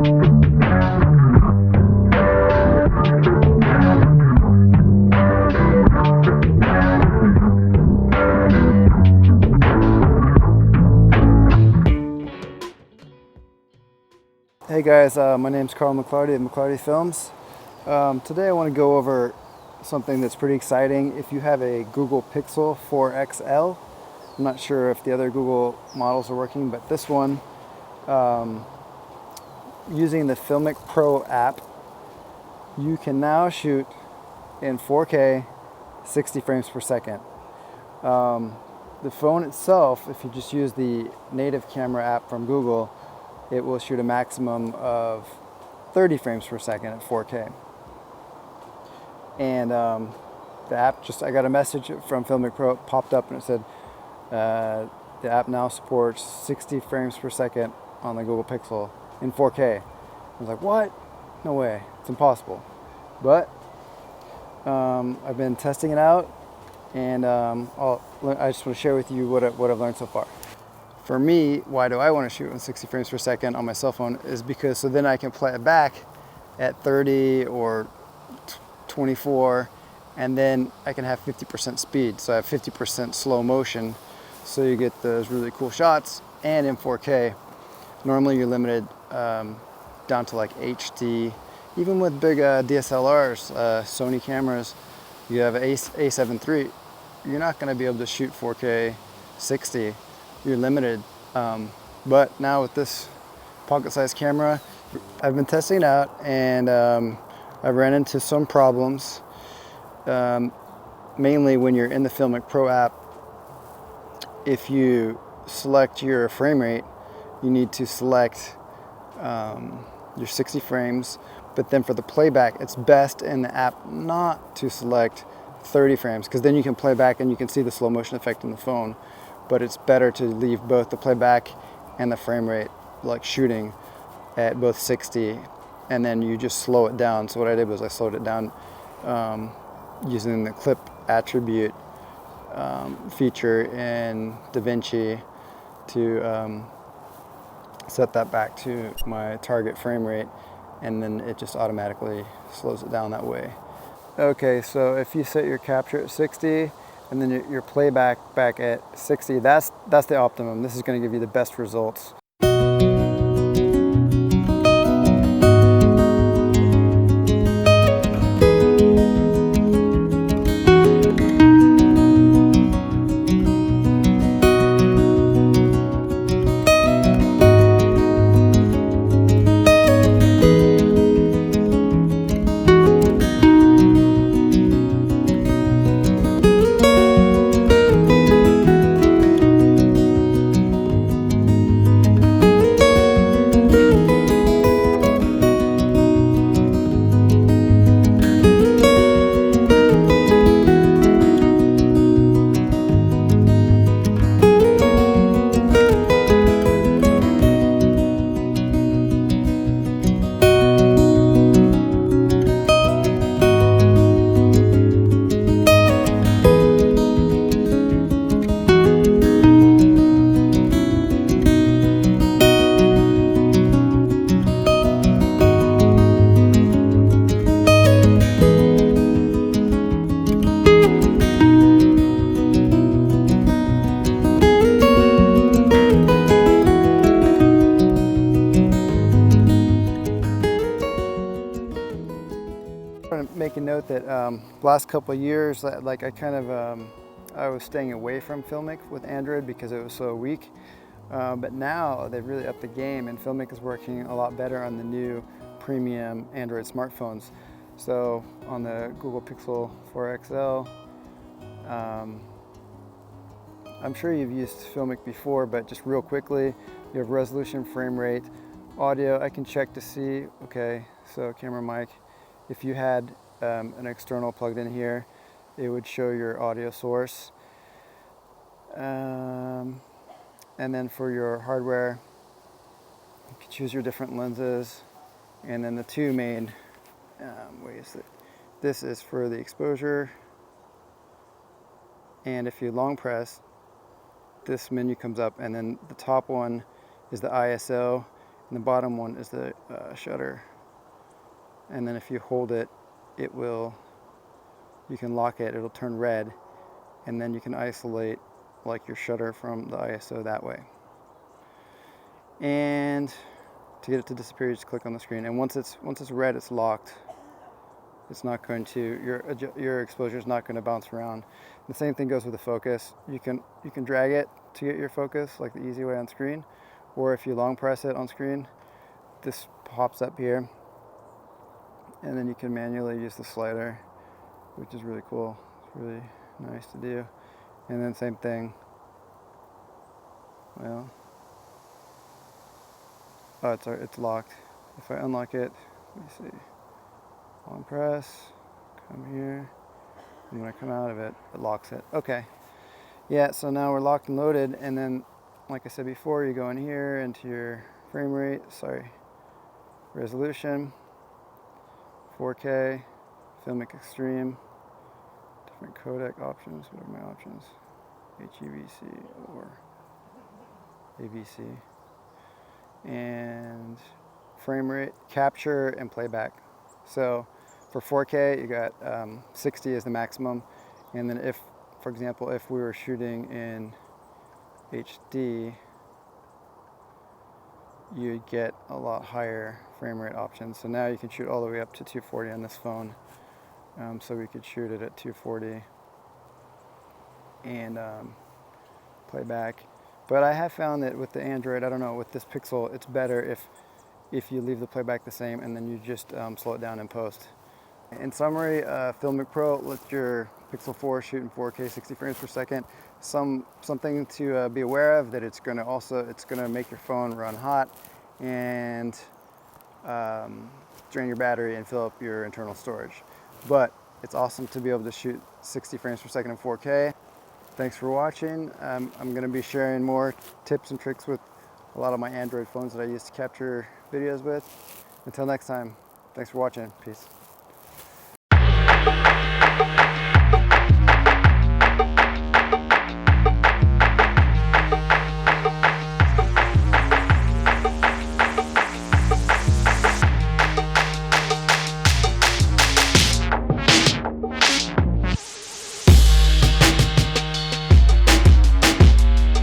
Hey guys, my name's McLarty of McLarty Films. Today I want to go over something that's pretty exciting. If you have a Google Pixel 4 XL, I'm not sure if the other Google models are working, but this one, using the Filmic Pro app, you can now shoot in 4K 60 frames per second. The phone itself, if you just use the native camera app from Google, it will shoot a maximum of 30 frames per second at 4K. And the app I got a message from Filmic Pro, it popped up and it said the app now supports 60 frames per second on the Google Pixel in 4K. I was like, what? No way, it's impossible. But I've been testing it out, and I just want to share with you what I've learned so far. For me, why do I want to shoot in 60 frames per second on my cell phone is because so then I can play it back at 30 or 24, and then I can have 50% speed. So I have 50% slow motion, so you get those really cool shots, and in 4K. Normally you're limited down to like HD. Even with big DSLRs, Sony cameras, you have an A7 III, you're not going to be able to shoot 4K 60. You're limited. But now with this pocket-sized camera, I've been testing it out, and I've ran into some problems. Mainly when you're in the Filmic Pro app, if you select your frame rate, you need to select your 60 frames, but then for the playback, it's best in the app not to select 30 frames, because then you can play back and you can see the slow motion effect in the phone. But it's better to leave both the playback and the frame rate, like shooting, at both 60, and then you just slow it down. So what I did was I slowed it down using the clip attribute feature in DaVinci to set that back to my target frame rate, and then it just automatically slows it down that way. Okay, so if you set your capture at 60 and then your playback back at 60, that's the optimum. This is going to give you the best results. Make a note that last couple of years, like I was staying away from Filmic with Android because it was so weak. But now they've really upped the game, and Filmic is working a lot better on the new premium Android smartphones. So on the Google Pixel 4 XL, I'm sure you've used Filmic before, but just real quickly, you have resolution, frame rate, audio. I can check to see, okay, so camera mic. If you had an external plugged in here, it would show your audio source. And then for your hardware, you can choose your different lenses. And then the two main ways that this is for the exposure. And if you long press, this menu comes up, and then the top one is the ISO. and the bottom one is the shutter. And then if you hold it, you can lock it, it'll turn red, and then you can isolate like your shutter from the ISO that way. And to get it to disappear, you just click on the screen, and once it's red, it's locked. It's not going to, your exposure is not going to bounce around. The same thing goes with the focus. You can drag it to get your focus, like the easy way on screen, or if you long press it on screen, this pops up here, and then you can manually use the slider, which is really cool. It's really nice to do. And then same thing. Well, oh, it's locked. If I unlock it, let me see. Long press, come here, and when I come out of it, it locks it. Okay. Yeah, so now we're locked and loaded, and then, like I said before, you go in here into your resolution, 4K, Filmic Extreme, different codec options. What are my options? HEVC or AVC. And frame rate, capture, and playback. So for 4K, you got 60 is the maximum. And then if, for example, if we were shooting in HD, you'd get a lot higher frame rate options. So now you can shoot all the way up to 240 on this phone. So we could shoot it at 240 and playback. But I have found that with the Android, I don't know, with this Pixel, it's better if you leave the playback the same and then you just slow it down in post. In summary, Filmic Pro lets your Pixel 4 shoot in 4K 60 frames per second. Something to be aware of, that it's gonna make your phone run hot and drain your battery and fill up your internal storage. But it's awesome to be able to shoot 60 frames per second in 4K. Thanks for watching. I'm going to be sharing more tips and tricks with a lot of my Android phones that I use to capture videos with. Until next time, thanks for watching. Peace.